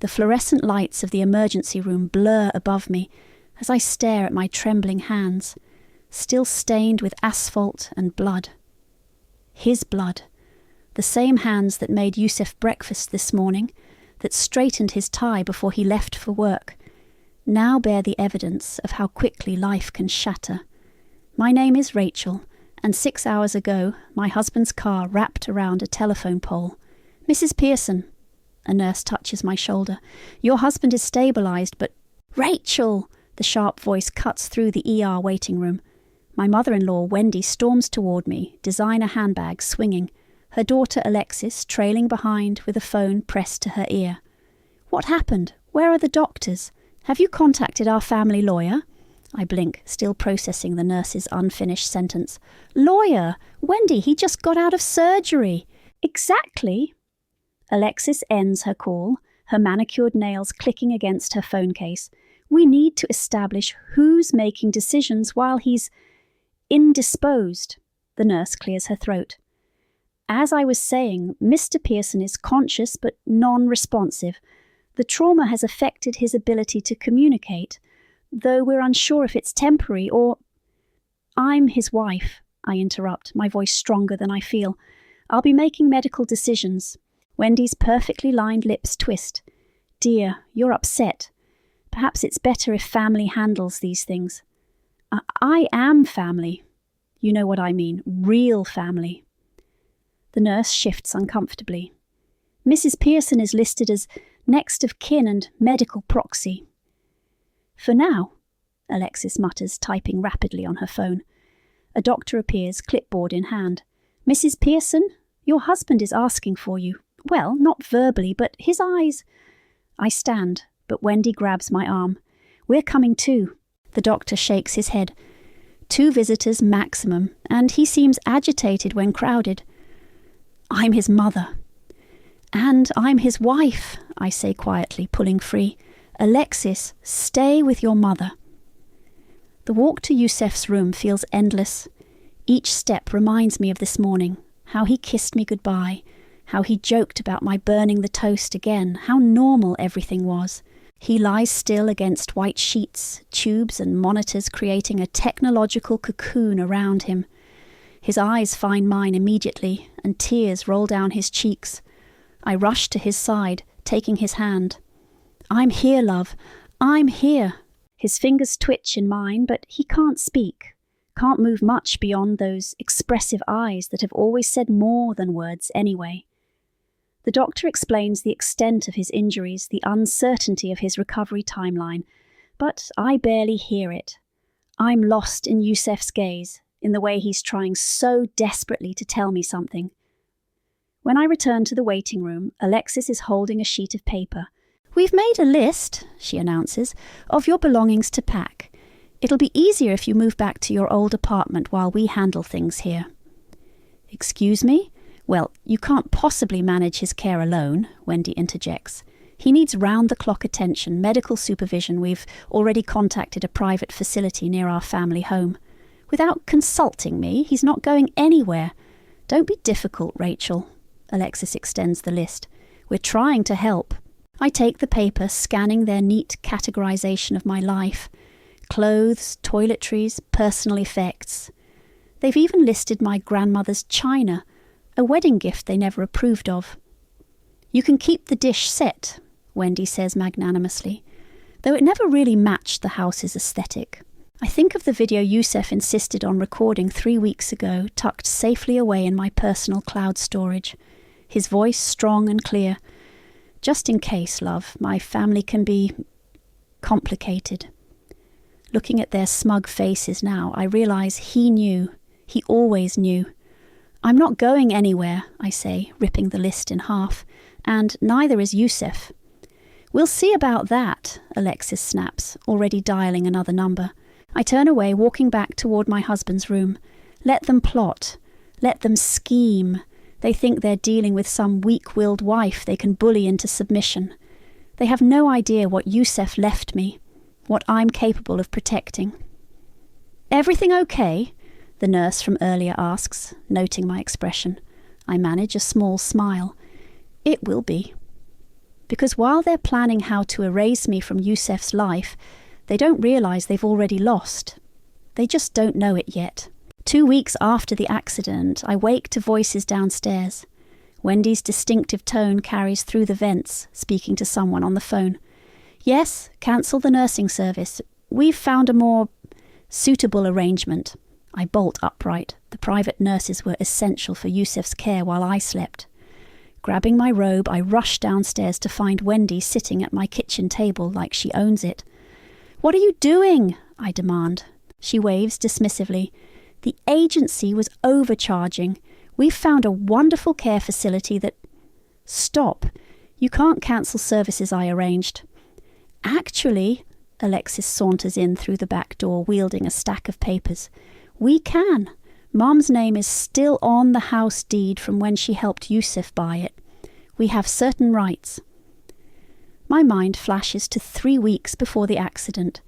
The fluorescent lights of the emergency room blur above me as I stare at my trembling hands, still stained with asphalt and blood. His blood. The same hands that made Yousef breakfast this morning, that straightened his tie before he left for work, now bear the evidence of how quickly life can shatter. My name is Rachel, and 6 hours ago my husband's car wrapped around a telephone pole. Mrs. Pearson. A nurse touches my shoulder. Your husband is stabilised, but... Rachel! The sharp voice cuts through the ER waiting room. My mother-in-law, Wendy, storms toward me, designer handbag swinging, her daughter Alexis trailing behind with a phone pressed to her ear. What happened? Where are the doctors? Have you contacted our family lawyer? I blink, still processing the nurse's unfinished sentence. Lawyer? Wendy, he just got out of surgery. Exactly. Alexis ends her call, her manicured nails clicking against her phone case. We need to establish who's making decisions while he's indisposed. The nurse clears her throat. As I was saying, Mr. Pearson is conscious but non-responsive. The trauma has affected his ability to communicate, though we're unsure if it's temporary or... I'm his wife, I interrupt, my voice stronger than I feel. I'll be making medical decisions. Wendy's perfectly lined lips twist. Dear, you're upset. Perhaps it's better if family handles these things. I am family. You know what I mean, real family. The nurse shifts uncomfortably. Mrs. Pearson is listed as next of kin and medical proxy. For now, Alexis mutters, typing rapidly on her phone. A doctor appears, clipboard in hand. Mrs. Pearson, your husband is asking for you. Well, not verbally, but his eyes... I stand, but Wendy grabs my arm. We're coming too. The doctor shakes his head. 2 visitors maximum, and he seems agitated when crowded. I'm his mother. And I'm his wife, I say quietly, pulling free. Alexis, stay with your mother. The walk to Yousef's room feels endless. Each step reminds me of this morning, how he kissed me goodbye, how he joked about my burning the toast again, how normal everything was. He lies still against white sheets, tubes and monitors creating a technological cocoon around him. His eyes find mine immediately, and tears roll down his cheeks. I rush to his side, taking his hand. I'm here, love. I'm here. His fingers twitch in mine, but he can't speak, can't move much beyond those expressive eyes that have always said more than words anyway. The doctor explains the extent of his injuries, the uncertainty of his recovery timeline, but I barely hear it. I'm lost in Yousef's gaze, in the way he's trying so desperately to tell me something. When I return to the waiting room, Alexis is holding a sheet of paper. We've made a list, she announces, of your belongings to pack. It'll be easier if you move back to your old apartment while we handle things here. Excuse me? Well, you can't possibly manage his care alone, Wendy interjects. He needs round-the-clock attention, medical supervision. We've already contacted a private facility near our family home. Without consulting me, he's not going anywhere. Don't be difficult, Rachel. Alexis extends the list. We're trying to help. I take the paper, scanning their neat categorization of my life. Clothes, toiletries, personal effects. They've even listed my grandmother's china, a wedding gift they never approved of. You can keep the dish set, Wendy says magnanimously, though it never really matched the house's aesthetic. I think of the video Yousef insisted on recording 3 weeks ago, tucked safely away in my personal cloud storage. His voice strong and clear. Just in case, love, my family can be complicated. Looking at their smug faces now, I realize he knew. He always knew. I'm not going anywhere, I say, ripping the list in half, and neither is Yousef. We'll see about that, Alexis snaps, already dialing another number. I turn away, walking back toward my husband's room. Let them plot. Let them scheme. They think they're dealing with some weak-willed wife they can bully into submission. They have no idea what Yousef left me, what I'm capable of protecting. Everything okay? The nurse from earlier asks, noting my expression. I manage a small smile. It will be. because while they're planning how to erase me from Yusef's life, they don't realise they've already lost. They just don't know it yet. 2 weeks after the accident, I wake to voices downstairs. Wendy's distinctive tone carries through the vents, speaking to someone on the phone. Yes, cancel the nursing service. We've found a more suitable arrangement. I bolt upright. The private nurses were essential for Yusef's care while I slept. Grabbing my robe, I rush downstairs to find Wendy sitting at my kitchen table like she owns it. "What are you doing?" I demand. She waves dismissively. "The agency was overcharging. We've found a wonderful care facility that—" "Stop. You can't cancel services I arranged." "Actually," Alexis saunters in through the back door wielding a stack of papers, "we can. Mom's name is still on the house deed from when she helped Yusef buy it. We have certain rights." My mind flashes to 3 weeks before the accident.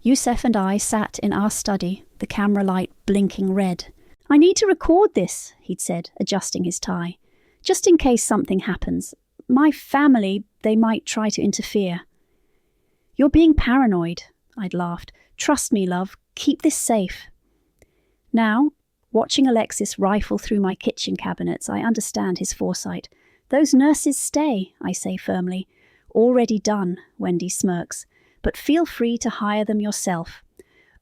Yusef and I sat in our study, the camera light blinking red. "I need to record this," he'd said, adjusting his tie. "Just in case something happens. My family, they might try to interfere." "You're being paranoid," I'd laughed. "Trust me, love. Keep this safe." Now, watching Alexis rifle through my kitchen cabinets, I understand his foresight. "Those nurses stay," I say firmly. "Already done," Wendy smirks. "But feel free to hire them yourself."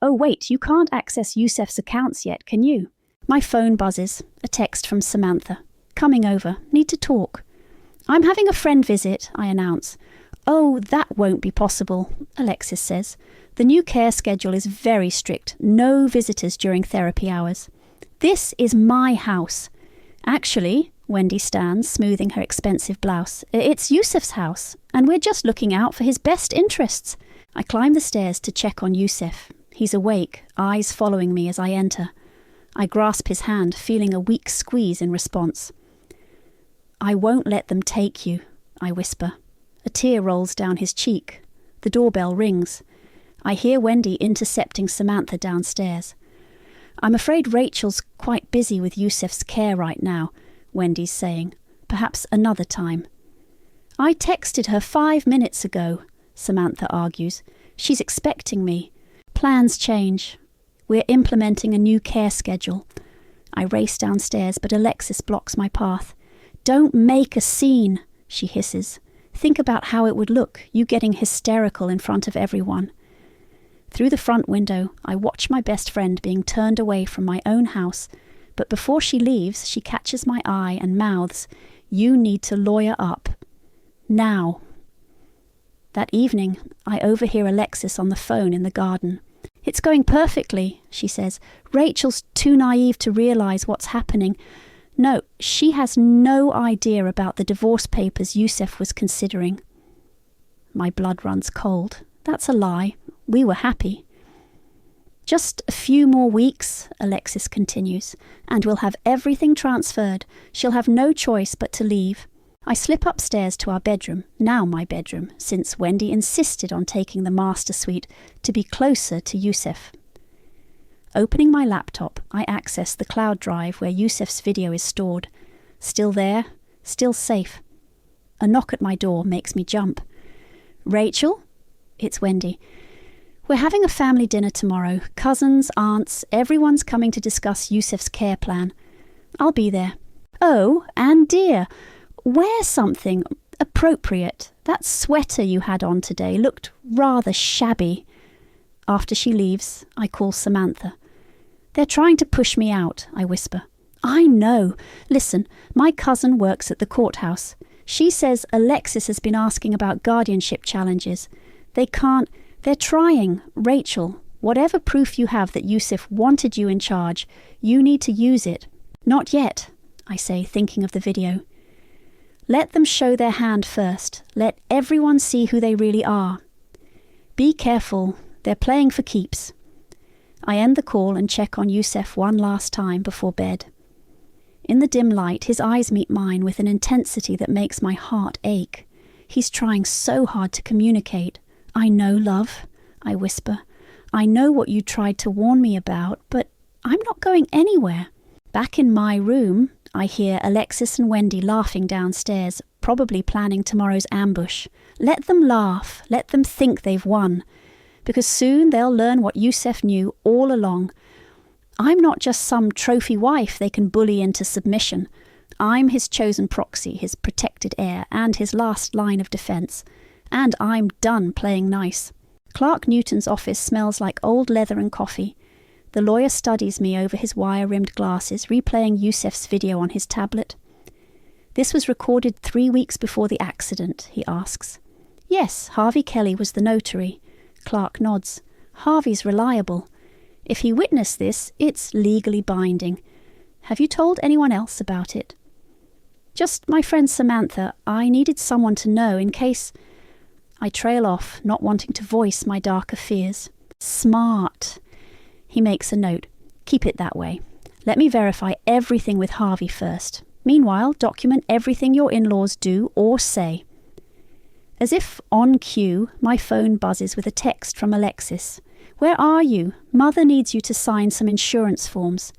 "Oh wait, you can't access Yusef's accounts yet, can you?" My phone buzzes. A text from Samantha. "Coming over. Need to talk." "I'm having a friend visit," I announce. "Oh, that won't be possible," Alexis says. "The new care schedule is very strict. No visitors during therapy hours." "This is my house." "Actually," Wendy stands, smoothing her expensive blouse, "it's Yusef's house, and we're just looking out for his best interests." I climb the stairs to check on Yusef. He's awake, eyes following me as I enter. I grasp his hand, feeling a weak squeeze in response. "I won't let them take you," I whisper. A tear rolls down his cheek. The doorbell rings. I hear Wendy intercepting Samantha downstairs. "I'm afraid Rachel's quite busy with Yusef's care right now," Wendy's saying. "Perhaps another time." "I texted her 5 minutes ago," Samantha argues. "She's expecting me." Plans change. We're implementing a new care schedule. I race downstairs, but Alexis blocks my path. "Don't make a scene," she hisses. "Think about how it would look, you getting hysterical in front of everyone." Through the front window, I watch my best friend being turned away from my own house, but before she leaves, she catches my eye and mouths, "You need to lawyer up. Now." That evening, I overhear Alexis on the phone in the garden. "It's going perfectly," she says. "Rachel's too naive to realise what's happening. No, she has no idea about the divorce papers Yusef was considering." My blood runs cold. That's a lie. We were happy. "Just a few more weeks," Alexis continues, "and we'll have everything transferred. She'll have no choice but to leave." I slip upstairs to our bedroom, now my bedroom, since Wendy insisted on taking the master suite to be closer to Yusef. Opening my laptop, I access the cloud drive where Yusef's video is stored. Still there, still safe. A knock at my door makes me jump. "Rachel?" It's Wendy. "We're having a family dinner tomorrow. Cousins, aunts, everyone's coming to discuss Yusef's care plan. I'll be there." "Oh, and dear, wear something appropriate. That sweater you had on today looked rather shabby." After she leaves, I call Samantha. "They're trying to push me out," I whisper. "I know. Listen, my cousin works at the courthouse. She says Alexis has been asking about guardianship challenges. They can't. They're trying. Rachel, whatever proof you have that Yusef wanted you in charge, you need to use it." "Not yet," I say, thinking of the video. "Let them show their hand first. Let everyone see who they really are. Be careful. They're playing for keeps." I end the call and check on Yusef one last time before bed. In the dim light, his eyes meet mine with an intensity that makes my heart ache. He's trying so hard to communicate. "I know, love," I whisper. "I know what you tried to warn me about, but I'm not going anywhere." Back in my room, I hear Alexis and Wendy laughing downstairs, probably planning tomorrow's ambush. Let them laugh, let them think they've won, because soon they'll learn what Yousef knew all along. I'm not just some trophy wife they can bully into submission. I'm his chosen proxy, his protected heir, and his last line of defence. And I'm done playing nice. Clark Newton's office smells like old leather and coffee. The lawyer studies me over his wire-rimmed glasses, replaying Yousef's video on his tablet. "This was recorded 3 weeks before the accident," he asks. "Yes, Harvey Kelly was the notary." Clark nods. "Harvey's reliable. If he witnessed this, it's legally binding. Have you told anyone else about it?" "Just my friend Samantha. I needed someone to know in case..." I trail off, not wanting to voice my darker fears. Smart. He makes a note. "Keep it that way. Let me verify everything with Harvey first. Meanwhile, document everything your in-laws do or say." As if on cue, my phone buzzes with a text from Alexis. "Where are you? Mother needs you to sign some insurance forms."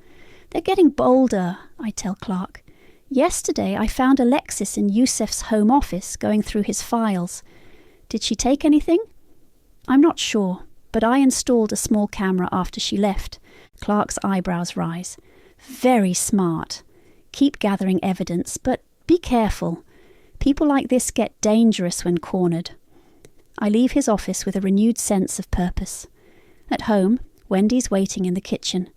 "They're getting bolder," I tell Clark. "Yesterday I found Alexis in Yousef's home office going through his files. Did she take anything?" "I'm not sure, but I installed a small camera after she left." Clark's eyebrows rise. "Very smart. Keep gathering evidence, but be careful. People like this get dangerous when cornered." I leave his office with a renewed sense of purpose. At home, Wendy's waiting in the kitchen.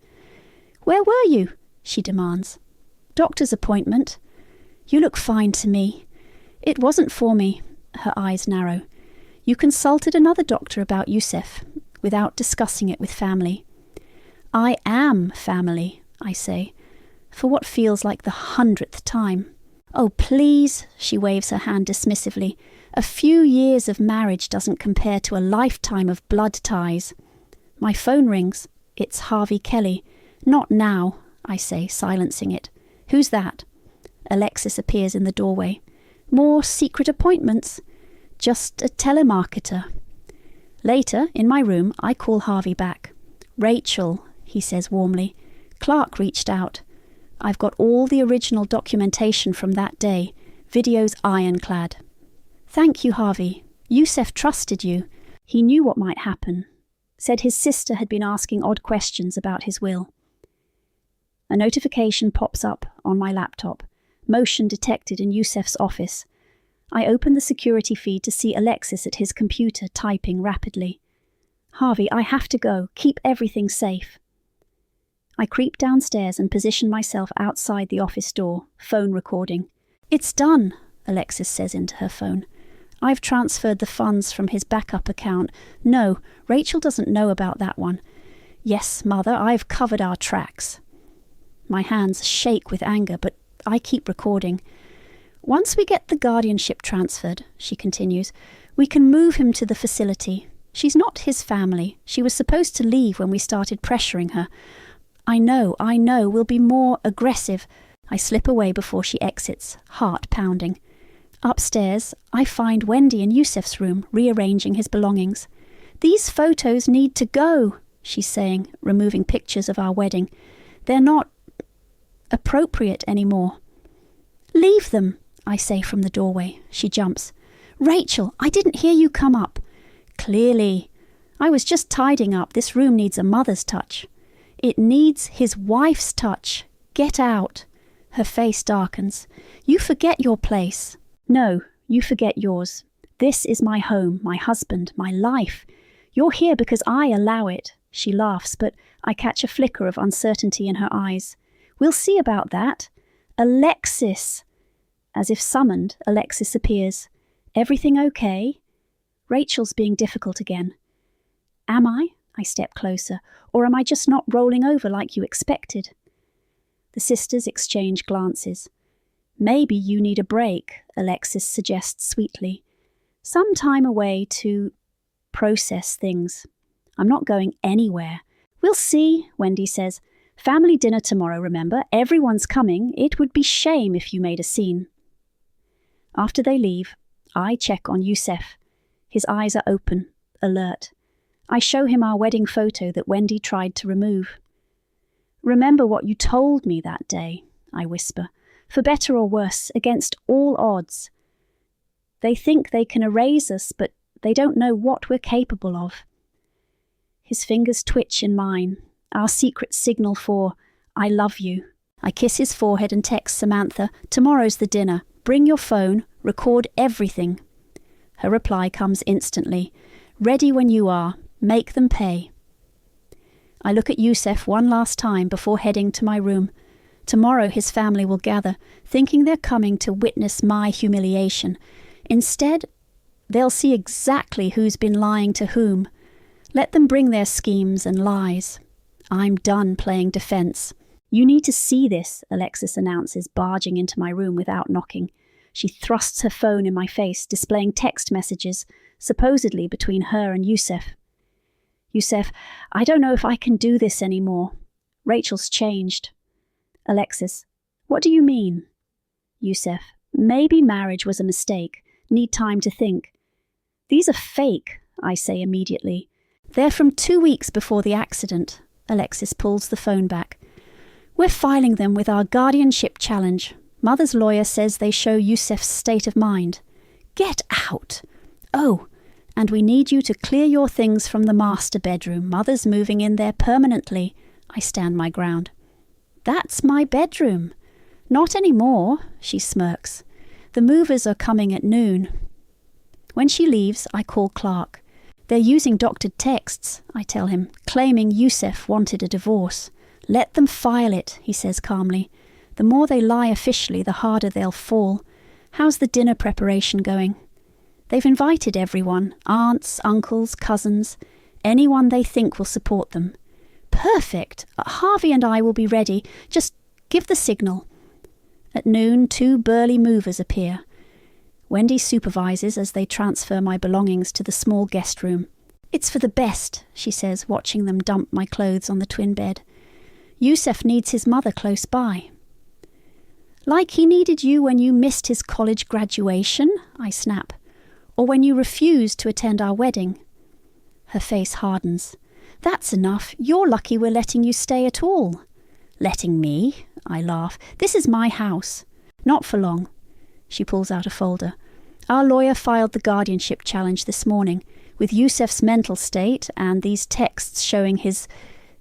"Where were you?" she demands. "Doctor's appointment." "You look fine to me." "It wasn't for me." Her eyes narrow. "You consulted another doctor about Yousef, without discussing it with family." "I am family," I say, for what feels like the 100th time. "Oh, please," she waves her hand dismissively. "A few years of marriage doesn't compare to a lifetime of blood ties." My phone rings. It's Harvey Kelly. "Not now," I say, silencing it. "Who's that?" Alexis appears in the doorway. "More secret appointments?" "Just a telemarketer." Later, in my room, I call Harvey back. "Rachel," he says warmly. "Clark reached out. I've got all the original documentation from that day. Video's ironclad." "Thank you, Harvey. Yousef trusted you. He knew what might happen. Said his sister had been asking odd questions about his will." A notification pops up on my laptop. Motion detected in Yousef's office. I open the security feed to see Alexis at his computer typing rapidly. "Harvey, I have to go. Keep everything safe." I creep downstairs and position myself outside the office door, phone recording. "It's done," Alexis says into her phone. "I've transferred the funds from his backup account. No, Rachel doesn't know about that one. Yes, Mother, I've covered our tracks." My hands shake with anger, but I keep recording. "Once we get the guardianship transferred," she continues, "we can move him to the facility. She's not his family. She was supposed to leave when we started pressuring her. I know, we'll be more aggressive." I slip away before she exits, heart pounding. Upstairs, I find Wendy in Yousef's room, rearranging his belongings. "These photos need to go," she's saying, removing pictures of our wedding. "They're not appropriate anymore." "Leave them," I say from the doorway. She jumps. "Rachel, I didn't hear you come up." "Clearly. I was just tidying up. This room needs a mother's touch." "It needs his wife's touch. Get out." Her face darkens. "You forget your place." "No, you forget yours. This is my home, my husband, my life. You're here because I allow it." She laughs, but I catch a flicker of uncertainty in her eyes. "We'll see about that." "Alexis!" As if summoned, Alexis appears. "Everything okay?" Rachel's being difficult again. "Am I?" I step closer. "Or am I just not rolling over like you expected?" The sisters exchange glances. "Maybe you need a break," Alexis suggests sweetly. "Some time away to process things." "I'm not going anywhere." "We'll see," Wendy says. "Family dinner tomorrow, remember? Everyone's coming. It would be shame if you made a scene." After they leave, I check on Yousef. His eyes are open, alert. I show him our wedding photo that Wendy tried to remove. "Remember what you told me that day," I whisper. for better or worse, against all odds. They think they can erase us, but they don't know what we're capable of. His fingers twitch in mine, our secret signal for, I love you. I kiss his forehead and text Samantha, tomorrow's the dinner. Bring your phone, record everything. Her reply comes instantly. Ready when you are. Make them pay. I look at Yusef one last time before heading to my room. Tomorrow his family will gather, thinking they're coming to witness my humiliation. Instead, they'll see exactly who's been lying to whom. Let them bring their schemes and lies. I'm done playing defence. You need to see this, Alexis announces, barging into my room without knocking. She thrusts her phone in my face, displaying text messages, supposedly between her and Yusef. Yusef, I don't know if I can do this anymore. Rachel's changed. Alexis, what do you mean? Yusef, maybe marriage was a mistake. Need time to think. These are fake, I say immediately. They're from 2 weeks before the accident. Alexis pulls the phone back. We're filing them with our guardianship challenge. Mother's lawyer says they show Yusef's state of mind. Get out! Oh, and we need you to clear your things from the master bedroom. Mother's moving in there permanently. I stand my ground. That's my bedroom. Not anymore, she smirks. The movers are coming at noon. When she leaves, I call Clark. They're using doctored texts, I tell him, claiming Yusef wanted a divorce. Let them file it, he says calmly. The more they lie officially, the harder they'll fall. How's the dinner preparation going? They've invited everyone, aunts, uncles, cousins, anyone they think will support them. Perfect! Harvey and I will be ready. Just give the signal. At noon, 2 burly movers appear. Wendy supervises as they transfer my belongings to the small guest room. It's for the best, she says, watching them dump my clothes on the twin bed. Yusef needs his mother close by. Like he needed you when you missed his college graduation, I snap. Or when you refused to attend our wedding. Her face hardens. That's enough. You're lucky we're letting you stay at all. Letting me? I laugh. This is my house. Not for long. She pulls out a folder. Our lawyer filed the guardianship challenge this morning, with Yusef's mental state and these texts showing his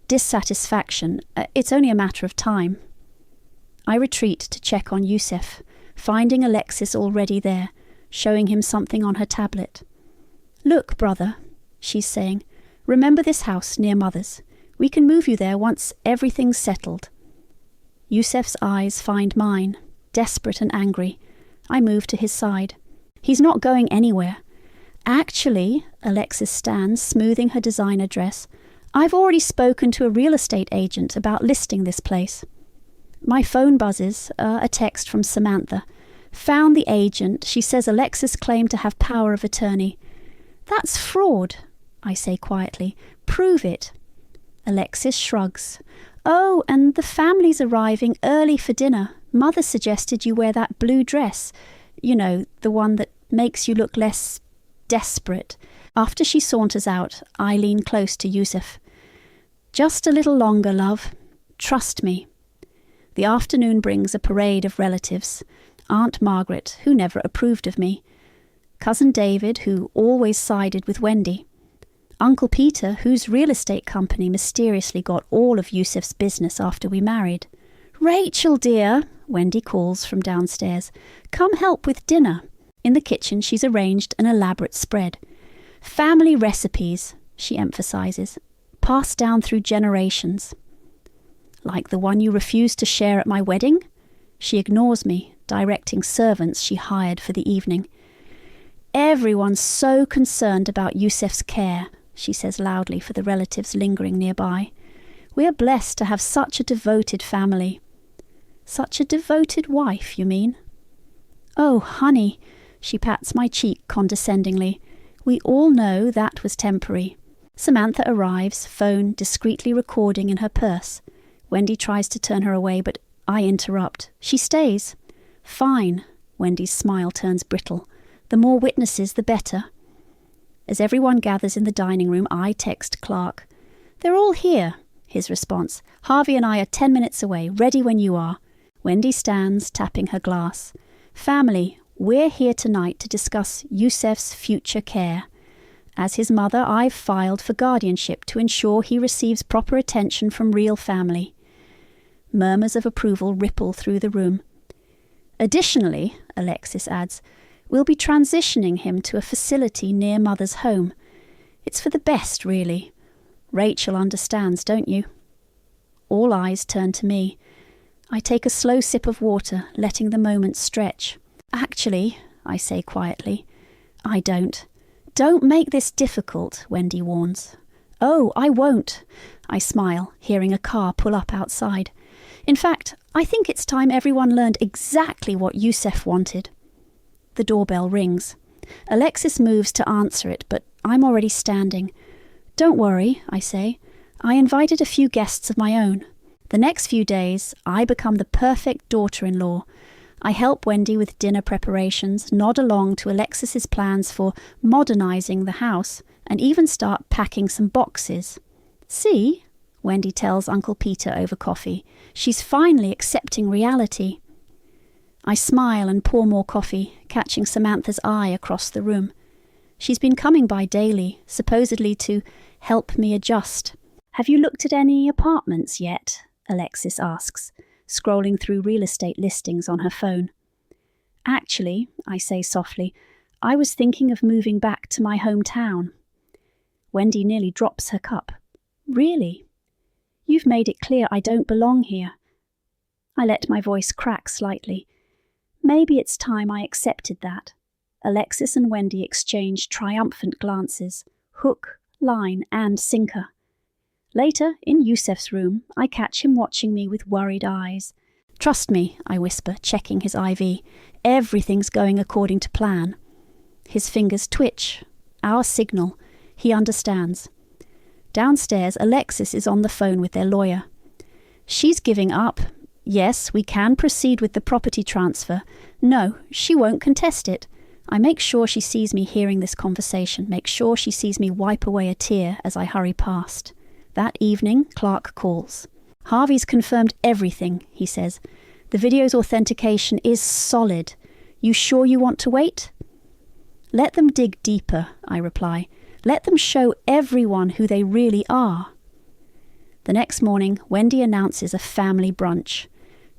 dissatisfaction. It's only a matter of time. I retreat to check on Yusef, finding Alexis already there, showing him something on her tablet. Look, brother, she's saying, remember this house near Mother's. We can move you there once everything's settled. Yusef's eyes find mine, desperate and angry. I move to his side. He's not going anywhere. Actually, Alexis stands, smoothing her designer dress, I've already spoken to a real estate agent about listing this place. My phone buzzes, a text from Samantha. Found the agent. She says Alexis claimed to have power of attorney. That's fraud, I say quietly. Prove it. Alexis shrugs. Oh, and the family's arriving early for dinner. Mother suggested you wear that blue dress. You know, the one that makes you look less desperate. After she saunters out, I lean close to Yusef. Just a little longer, love. Trust me. The afternoon brings a parade of relatives. Aunt Margaret, who never approved of me. Cousin David, who always sided with Wendy. Uncle Peter, whose real estate company mysteriously got all of Yusef's business after we married. Rachel, dear, Wendy calls from downstairs. Come help with dinner. In the kitchen, she's arranged an elaborate spread. Family recipes, she emphasizes, passed down through generations. Like the one you refused to share at my wedding? She ignores me, directing servants she hired for the evening. Everyone's so concerned about Yusef's care, she says loudly for the relatives lingering nearby. We are blessed to have such a devoted family. Such a devoted wife, you mean? Oh, honey, she pats my cheek condescendingly. We all know that was temporary. Samantha arrives, phone discreetly recording in her purse. Wendy tries to turn her away, but I interrupt. She stays. Fine. Wendy's smile turns brittle. The more witnesses, the better. As everyone gathers in the dining room, I text Clark. They're all here, his response. Harvey and I are 10 minutes away, ready when you are. Wendy stands, tapping her glass. Family, we're here tonight to discuss Yusef's future care. As his mother, I've filed for guardianship to ensure he receives proper attention from real family. Murmurs of approval ripple through the room. Additionally, Alexis adds, we'll be transitioning him to a facility near Mother's home. It's for the best, really. Rachel understands, don't you? All eyes turn to me. I take a slow sip of water, letting the moment stretch. Actually, I say quietly, I don't. Don't make this difficult, Wendy warns. Oh, I won't, I smile, hearing a car pull up outside. In fact, I think it's time everyone learned exactly what Yusef wanted. The doorbell rings. Alexis moves to answer it, but I'm already standing. Don't worry, I say. I invited a few guests of my own. The next few days, I become the perfect daughter-in-law. I help Wendy with dinner preparations, nod along to Alexis's plans for modernising the house, and even start packing some boxes. See, Wendy tells Uncle Peter over coffee, she's finally accepting reality. I smile and pour more coffee, catching Samantha's eye across the room. She's been coming by daily, supposedly to help me adjust. Have you looked at any apartments yet? Alexis asks, scrolling through real estate listings on her phone. Actually, I say softly, I was thinking of moving back to my hometown. Wendy nearly drops her cup. Really? You've made it clear I don't belong here. I let my voice crack slightly. Maybe it's time I accepted that. Alexis and Wendy exchange triumphant glances, hook, line, and sinker. Later, in Yusef's room, I catch him watching me with worried eyes. Trust me, I whisper, checking his IV. Everything's going according to plan. His fingers twitch. Our signal. He understands. Downstairs, Alexis is on the phone with their lawyer. She's giving up. Yes, we can proceed with the property transfer. No, she won't contest it. I make sure she sees me hearing this conversation, make sure she sees me wipe away a tear as I hurry past. That evening, Clark calls. Harvey's confirmed everything, he says. The video's authentication is solid. You sure you want to wait? Let them dig deeper, I reply. Let them show everyone who they really are. The next morning, Wendy announces a family brunch.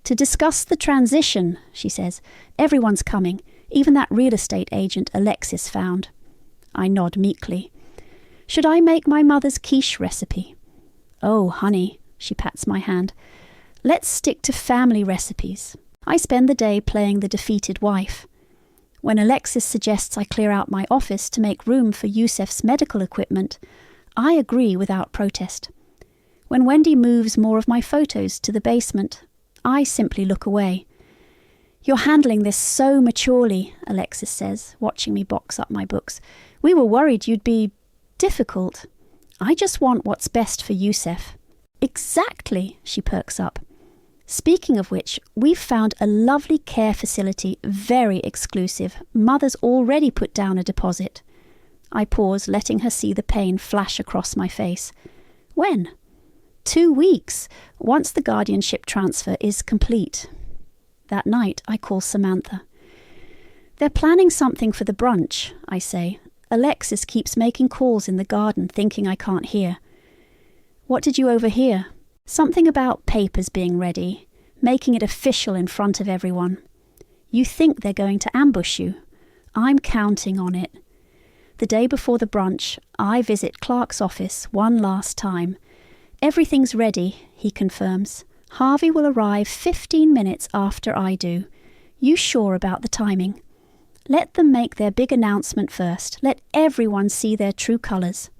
To discuss the transition, she says. Everyone's coming, even that real estate agent Alexis found. I nod meekly. Should I make my mother's quiche recipe? Oh, honey, she pats my hand. Let's stick to family recipes. I spend the day playing the defeated wife. When Alexis suggests I clear out my office to make room for Yusef's medical equipment, I agree without protest. When Wendy moves more of my photos to the basement, I simply look away. You're handling this so maturely, Alexis says, watching me box up my books. We were worried you'd be difficult. I just want what's best for Yusef. Exactly, she perks up. Speaking of which, we've found a lovely care facility, very exclusive. Mother's already put down a deposit. I pause, letting her see the pain flash across my face. When? 2 weeks, once the guardianship transfer is complete. That night, I call Samantha. They're planning something for the brunch, I say. Alexis keeps making calls in the garden, thinking I can't hear. What did you overhear? Something about papers being ready, making it official in front of everyone. You think they're going to ambush you. I'm counting on it. The day before the brunch, I visit Clark's office one last time. Everything's ready, he confirms. Harvey will arrive 15 minutes after I do. You sure about the timing? Let them make their big announcement first. Let everyone see their true colours.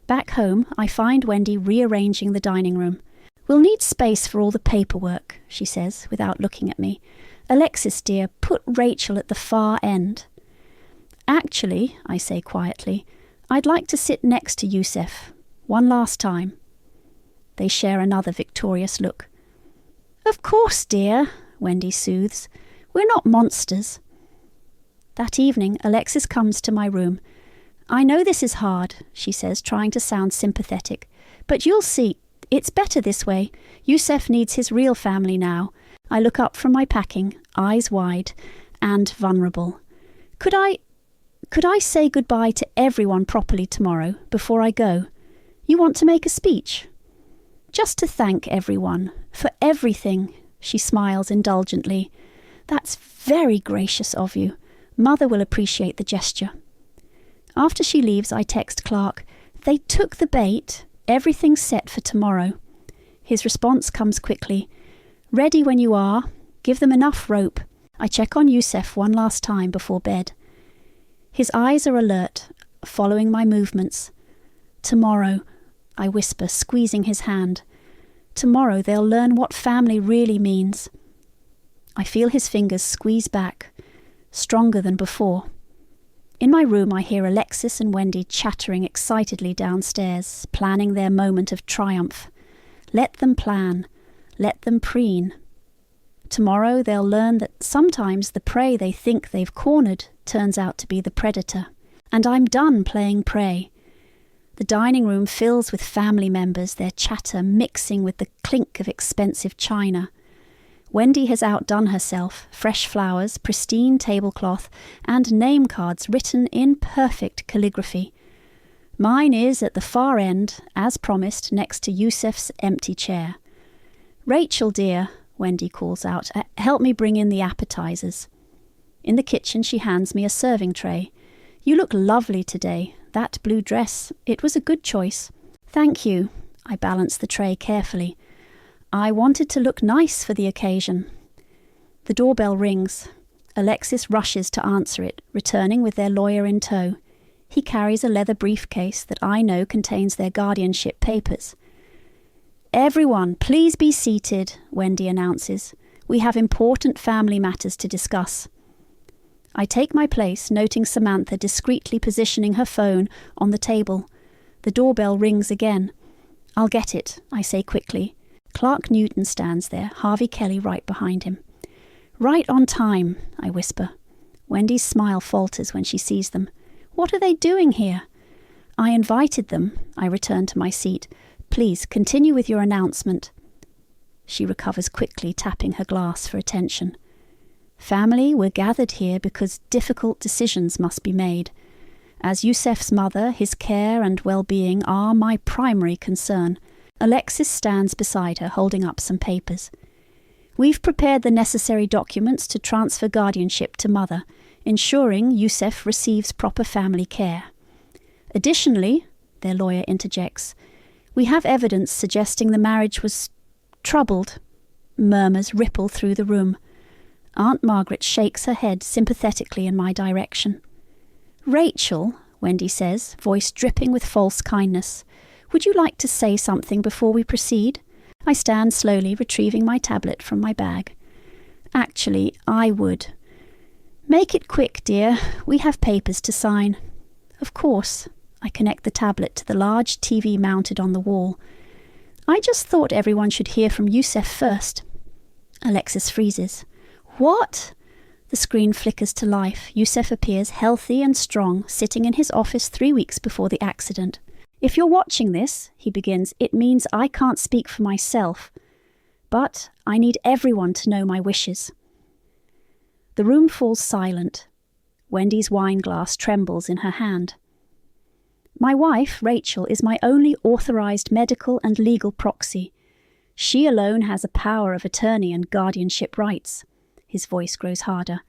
Back home, I find Wendy rearranging the dining room. We'll need space for all the paperwork, she says, without looking at me. Alexis, dear, put Rachel at the far end. Actually, I say quietly, I'd like to sit next to Yusef. One last time. They share another victorious look. Of course, dear, Wendy soothes. We're not monsters. That evening, Alexis comes to my room. I know this is hard, she says, trying to sound sympathetic. But you'll see, it's better this way. Yusef needs his real family now. I look up from my packing, eyes wide and vulnerable. Could I say goodbye to everyone properly tomorrow before I go? You want to make a speech? Just to thank everyone for everything, she smiles indulgently. That's very gracious of you. Mother will appreciate the gesture. After she leaves, I text Clark. They took the bait. Everything's set for tomorrow. His response comes quickly. Ready when you are. Give them enough rope. I check on Yusef one last time before bed. His eyes are alert, following my movements. Tomorrow, I whisper, squeezing his hand. Tomorrow they'll learn what family really means. I feel his fingers squeeze back, stronger than before. In my room I hear Alexis and Wendy chattering excitedly downstairs, planning their moment of triumph. Let them plan. Let them preen. Tomorrow they'll learn that sometimes the prey they think they've cornered turns out to be the predator. And I'm done playing prey. The dining room fills with family members, their chatter mixing with the clink of expensive china. Wendy has outdone herself, fresh flowers, pristine tablecloth, and name cards written in perfect calligraphy. Mine is at the far end, as promised, next to Yusef's empty chair. Rachel, dear, Wendy calls out, help me bring in the appetizers. In the kitchen she hands me a serving tray. You look lovely today. That blue dress, it was a good choice. Thank you. I balance the tray carefully. I wanted to look nice for the occasion. The doorbell rings. Alexis rushes to answer it, returning with their lawyer in tow. He carries a leather briefcase that I know contains their guardianship papers. Everyone, please be seated, Wendy announces. We have important family matters to discuss. I take my place, noting Samantha discreetly positioning her phone on the table. The doorbell rings again. I'll get it, I say quickly. Clark Newton stands there, Harvey Kelly right behind him. Right on time, I whisper. Wendy's smile falters when she sees them. What are they doing here? I invited them, I return to my seat. Please, continue with your announcement. She recovers quickly, tapping her glass for attention. Family, we're gathered here because difficult decisions must be made. As Yusef's mother, his care and well-being are my primary concern. Alexis stands beside her, holding up some papers. We've prepared the necessary documents to transfer guardianship to Mother, ensuring Yusef receives proper family care. Additionally, their lawyer interjects, we have evidence suggesting the marriage was troubled. Murmurs ripple through the room. Aunt Margaret shakes her head sympathetically in my direction. Rachel, Wendy says, voice dripping with false kindness, would you like to say something before we proceed? I stand slowly, retrieving my tablet from my bag. Actually, I would. Make it quick, dear. We have papers to sign. Of course. I connect the tablet to the large TV mounted on the wall. I just thought everyone should hear from Yusef first. Alexis freezes. What? The screen flickers to life. Yusef appears healthy and strong, sitting in his office 3 weeks before the accident. If you're watching this, he begins, it means I can't speak for myself. But I need everyone to know my wishes. The room falls silent. Wendy's wine glass trembles in her hand. My wife, Rachel, is my only authorized medical and legal proxy. She alone has a power of attorney and guardianship rights. His voice grows harder.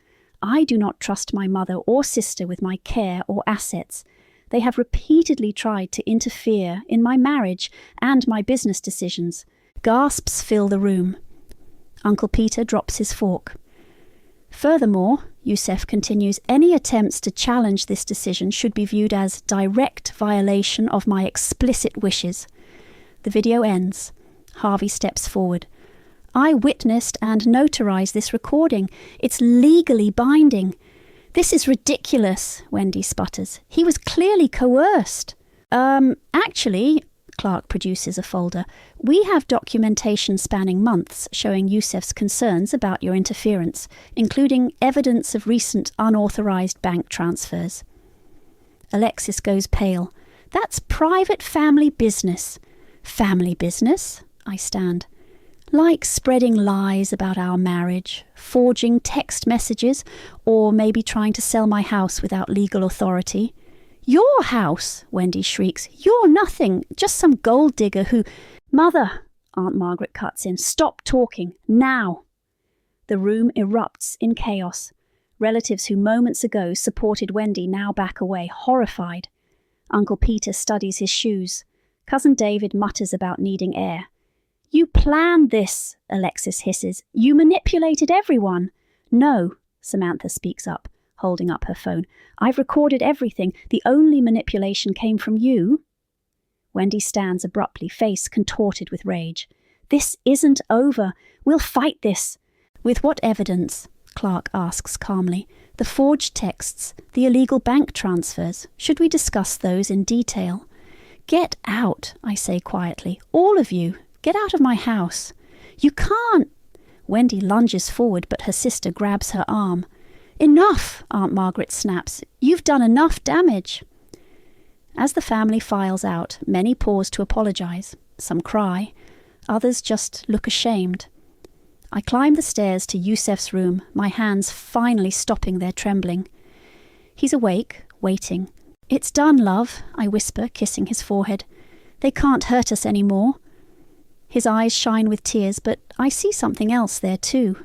I do not trust my mother or sister with my care or assets. They have repeatedly tried to interfere in my marriage and my business decisions. Gasps fill the room. Uncle Peter drops his fork. Furthermore, Yusef continues, any attempts to challenge this decision should be viewed as direct violation of my explicit wishes. The video ends. Harvey steps forward. I witnessed and notarized this recording. It's legally binding. This is ridiculous, Wendy sputters. He was clearly coerced. Actually, Clark produces a folder. We have documentation spanning months showing Yusef's concerns about your interference, including evidence of recent unauthorized bank transfers. Alexis goes pale. That's private family business. Family business? I stand. Like spreading lies about our marriage, forging text messages, or maybe trying to sell my house without legal authority. Your house, Wendy shrieks. You're nothing, just some gold digger who... Mother, Aunt Margaret cuts in. Stop talking, now. The room erupts in chaos. Relatives who moments ago supported Wendy now back away, horrified. Uncle Peter studies his shoes. Cousin David mutters about needing air. You planned this, Alexis hisses. You manipulated everyone. No, Samantha speaks up, holding up her phone. I've recorded everything. The only manipulation came from you. Wendy stands abruptly, face contorted with rage. This isn't over. We'll fight this. With what evidence? Clark asks calmly. The forged texts, the illegal bank transfers. Should we discuss those in detail? Get out, I say quietly. All of you. Get out of my house. You can't. Wendy lunges forward, but her sister grabs her arm. Enough, Aunt Margaret snaps. You've done enough damage. As the family files out, many pause to apologize. Some cry. Others just look ashamed. I climb the stairs to Yusef's room, my hands finally stopping their trembling. He's awake, waiting. It's done, love, I whisper, kissing his forehead. They can't hurt us any more. His eyes shine with tears, but I see something else there too.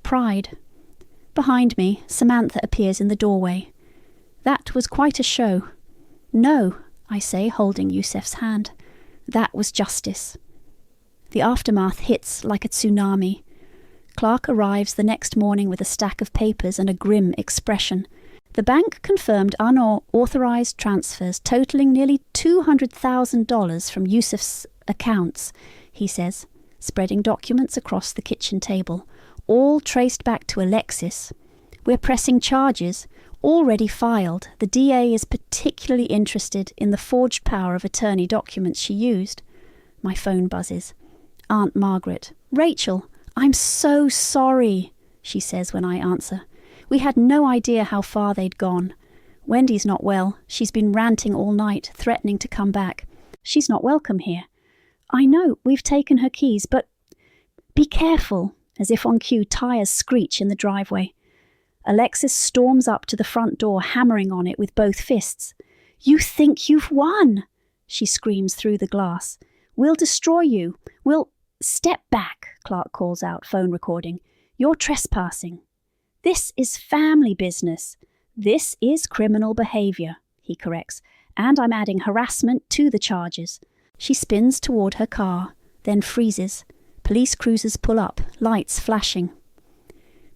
Pride. Behind me, Samantha appears in the doorway. That was quite a show. No, I say, holding Yusef's hand. That was justice. The aftermath hits like a tsunami. Clark arrives the next morning with a stack of papers and a grim expression. The bank confirmed unauthorized transfers totaling nearly $200,000 from Yusef's accounts, he says, spreading documents across the kitchen table, all traced back to Alexis. We're pressing charges, already filed. The DA is particularly interested in the forged power of attorney documents she used. My phone buzzes. Aunt Margaret. Rachel, I'm so sorry, she says when I answer. We had no idea how far they'd gone. Wendy's not well. She's been ranting all night, threatening to come back. She's not welcome here. I know, we've taken her keys, but be careful, as if on cue, tires screech in the driveway. Alexis storms up to the front door, hammering on it with both fists. You think you've won, she screams through the glass. We'll destroy you. We'll... Step back, Clark calls out, phone recording. You're trespassing. This is family business. This is criminal behaviour, he corrects, and I'm adding harassment to the charges. She spins toward her car, then freezes. Police cruisers pull up, lights flashing.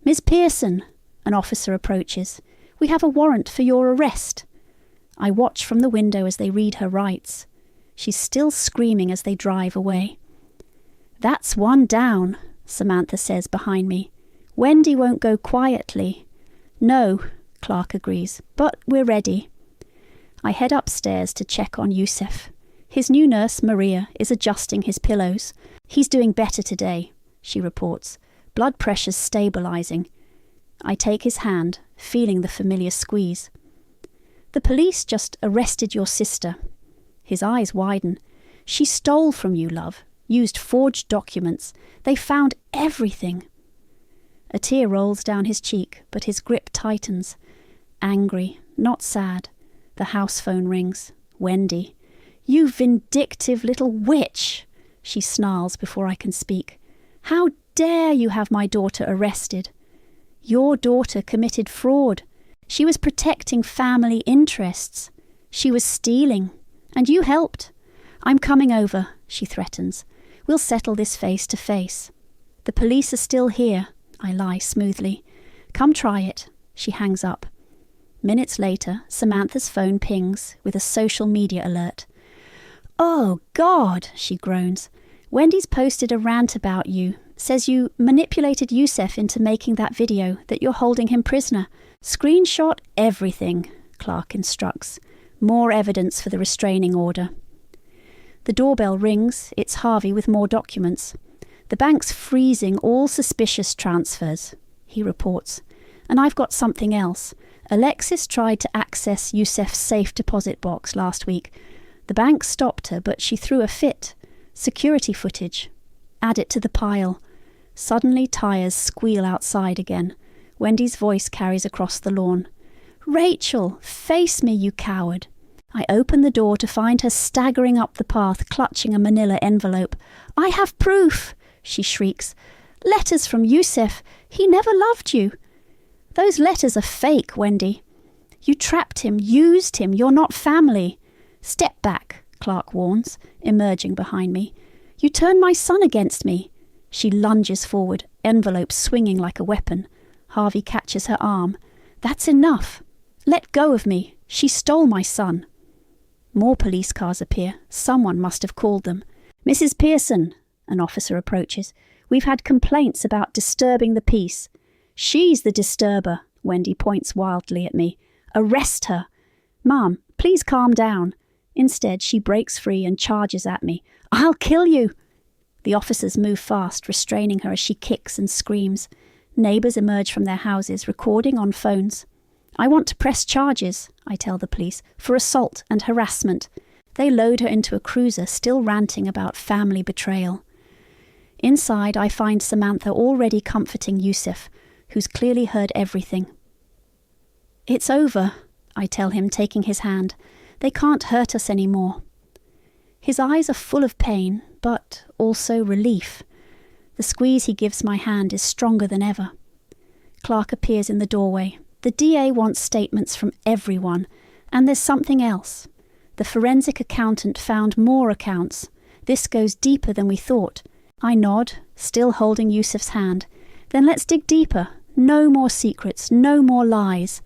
Miss Pearson, an officer approaches. We have a warrant for your arrest. I watch from the window as they read her rights. She's still screaming as they drive away. That's one down, Samantha says behind me. Wendy won't go quietly. No, Clark agrees, but we're ready. I head upstairs to check on Yusef. His new nurse, Maria, is adjusting his pillows. He's doing better today, she reports. Blood pressure's stabilizing. I take his hand, feeling the familiar squeeze. The police just arrested your sister. His eyes widen. She stole from you, love. Used forged documents. They found everything. A tear rolls down his cheek, but his grip tightens. Angry, not sad. The house phone rings. Wendy. You vindictive little witch, she snarls before I can speak. How dare you have my daughter arrested? Your daughter committed fraud. She was protecting family interests. She was stealing. And you helped. I'm coming over, she threatens. We'll settle this face to face. The police are still here, I lie smoothly. Come try it, she hangs up. Minutes later, Samantha's phone pings with a social media alert. Oh, God, she groans. Wendy's posted a rant about you. Says you manipulated Yusef into making that video, that you're holding him prisoner. Screenshot everything, Clark instructs. More evidence for the restraining order. The doorbell rings. It's Harvey with more documents. The bank's freezing all suspicious transfers, he reports. And I've got something else. Alexis tried to access Yusef's safe deposit box last week. The bank stopped her, but she threw a fit. Security footage. Add it to the pile. Suddenly tires squeal outside again. Wendy's voice carries across the lawn. "Rachel, face me, you coward." I open the door to find her staggering up the path, clutching a manila envelope. "I have proof," she shrieks. "Letters from Yusuf. He never loved you." "Those letters are fake, Wendy. You trapped him, used him. You're not family." "Step back," Clark warns, emerging behind me. "You turned my son against me." She lunges forward, envelope swinging like a weapon. Harvey catches her arm. "That's enough. Let go of me. She stole my son." More police cars appear. Someone must have called them. "Mrs. Pearson," an officer approaches. "We've had complaints about disturbing the peace." "She's the disturber," Wendy points wildly at me. "Arrest her." "Mom, please calm down." Instead, she breaks free and charges at me. "I'll kill you." The officers move fast, restraining her as she kicks and screams. Neighbours emerge from their houses, recording on phones. "I want to press charges," I tell the police, "for assault and harassment." They load her into a cruiser, still ranting about family betrayal. Inside, I find Samantha already comforting Yusuf, who's clearly heard everything. "It's over," I tell him, taking his hand. "They can't hurt us anymore." His eyes are full of pain, but also relief. The squeeze he gives my hand is stronger than ever. Clark appears in the doorway. The DA wants statements from everyone, and there's something else. The forensic accountant found more accounts. This goes deeper than we thought. I nod, still holding Yusuf's hand. "Then let's dig deeper. No more secrets, no more lies."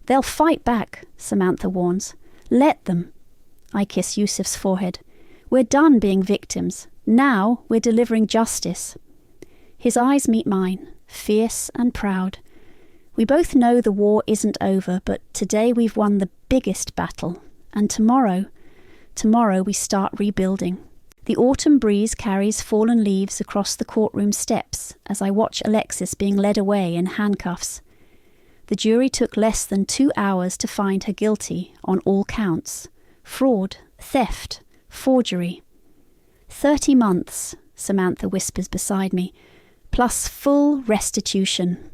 "They'll fight back," Samantha warns. "Let them." I kiss Yusuf's forehead. "We're done being victims. Now we're delivering justice." His eyes meet mine, fierce and proud. We both know the war isn't over, but today we've won the biggest battle. And tomorrow we start rebuilding. The autumn breeze carries fallen leaves across the courtroom steps as I watch Alexis being led away in handcuffs. The jury took less than 2 hours to find her guilty on all counts. Fraud, theft, forgery. 30 months, Samantha whispers beside me, plus full restitution.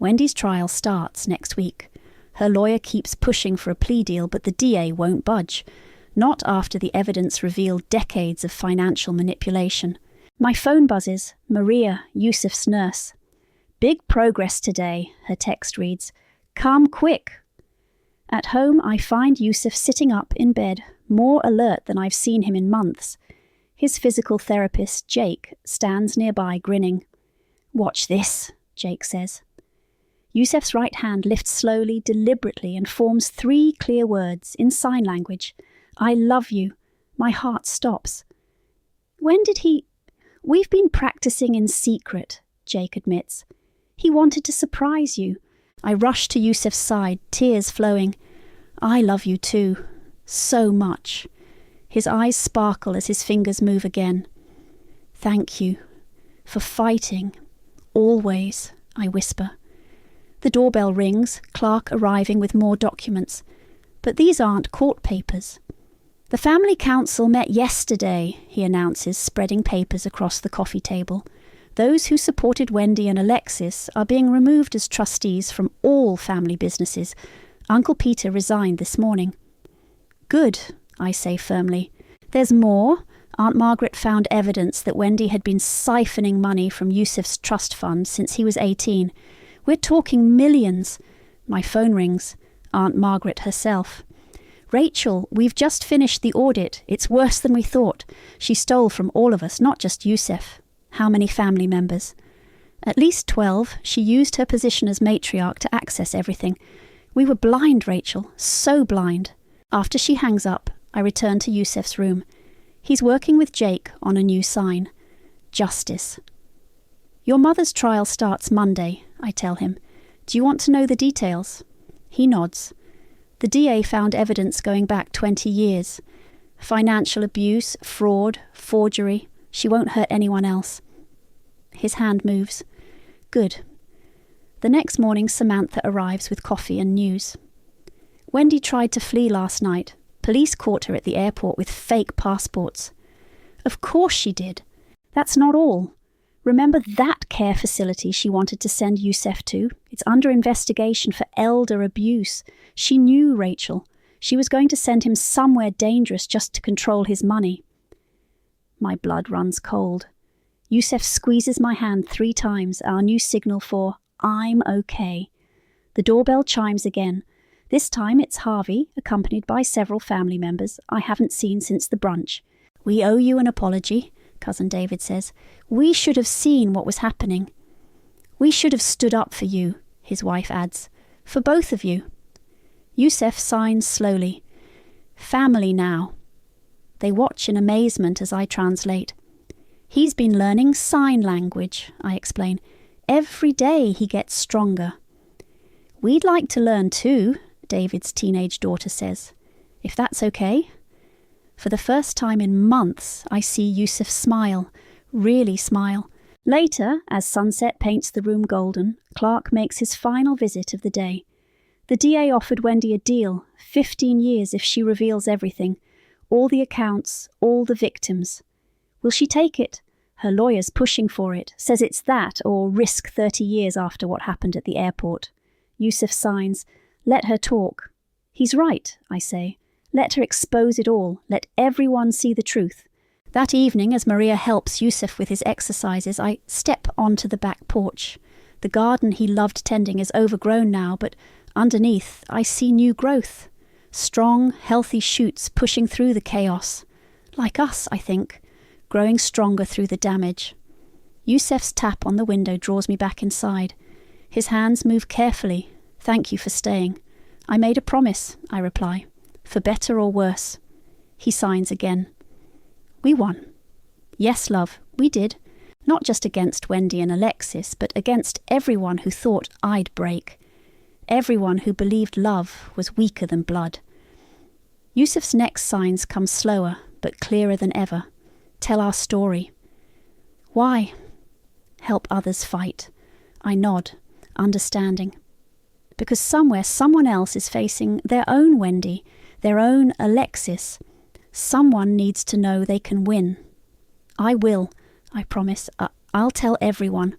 Wendy's trial starts next week. Her lawyer keeps pushing for a plea deal, but the DA won't budge. Not after the evidence revealed decades of financial manipulation. My phone buzzes. Maria, Yusuf's nurse. "Big progress today," her text reads. "Come quick." At home, I find Yusuf sitting up in bed, more alert than I've seen him in months. His physical therapist, Jake, stands nearby grinning. "Watch this," Jake says. Yusuf's right hand lifts slowly, deliberately, and forms 3 clear words in sign language. "I love you." My heart stops. "When did he—" "We've been practicing in secret," Jake admits. "He wanted to surprise you." I rush to Yusuf's side, tears flowing. "I love you too. So much." His eyes sparkle as his fingers move again. "Thank you. For fighting. Always," I whisper. The doorbell rings, Clark arriving with more documents. But these aren't court papers. "The family council met yesterday," he announces, spreading papers across the coffee table. "Those who supported Wendy and Alexis are being removed as trustees from all family businesses. Uncle Peter resigned this morning." "Good," I say firmly. "There's more. Aunt Margaret found evidence that Wendy had been siphoning money from Yusuf's trust fund since he was 18. We're talking millions." My phone rings. Aunt Margaret herself. "Rachel, we've just finished the audit. It's worse than we thought. She stole from all of us, not just Yusuf." "How many family members?" "At least 12. She used her position as matriarch to access everything. We were blind, Rachel, so blind." After she hangs up, I return to Yusuf's room. He's working with Jake on a new sign. Justice. "Your mother's trial starts Monday," I tell him. "Do you want to know the details?" He nods. The DA found evidence going back 20 years. Financial abuse, fraud, forgery. She won't hurt anyone else. His hand moves. Good. The next morning, Samantha arrives with coffee and news. "Wendy tried to flee last night. Police caught her at the airport with fake passports." "Of course she did. That's not all. Remember that care facility she wanted to send Yusef to? It's under investigation for elder abuse. She knew Rachel. She was going to send him somewhere dangerous just to control his money. My blood runs cold. Yusef squeezes my hand 3 times, our new signal for I'm okay. The doorbell chimes again. This time it's Harvey, accompanied by several family members I haven't seen since the brunch. We owe you an apology, Cousin David says. We should have seen what was happening. We should have stood up for you, his wife adds. For both of you. Yusef signs slowly. Family now. They watch in amazement as I translate. He's been learning sign language, I explain. Every day he gets stronger. We'd like to learn too, David's teenage daughter says. If that's okay. For the first time in months, I see Yusef smile, really smile. Later, as sunset paints the room golden, Clark makes his final visit of the day. The DA offered Wendy a deal, 15 years if she reveals everything, all the accounts, all the victims. Will she take it? Her lawyer's pushing for it, says it's that or risk 30 years after what happened at the airport. Yusef signs. Let her talk. He's right, I say. Let her expose it all. Let everyone see the truth. That evening, as Maria helps Yusef with his exercises, I step onto the back porch. The garden he loved tending is overgrown now, but underneath I see new growth. Strong, healthy shoots pushing through the chaos. Like us, I think, growing stronger through the damage. Yusef's tap on the window draws me back inside. His hands move carefully. Thank you for staying. I made a promise, I reply. For better or worse. He signs again. We won. Yes, love, we did. Not just against Wendy and Alexis, but against everyone who thought I'd break. Everyone who believed love was weaker than blood. Yusef's next signs come slower, but clearer than ever. Tell our story. Why? Help others fight. I nod, understanding. Because somewhere someone else is facing their own Wendy, their own Alexis. Someone needs to know they can win. I will, I promise. I'll tell everyone.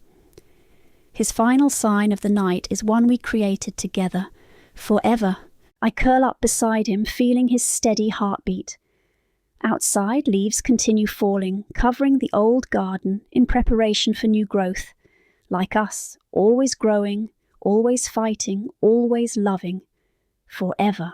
His final sign of the night is one we created together, forever. I curl up beside him, feeling his steady heartbeat. Outside, leaves continue falling, covering the old garden in preparation for new growth. Like us, always growing, always fighting, always loving. Forever.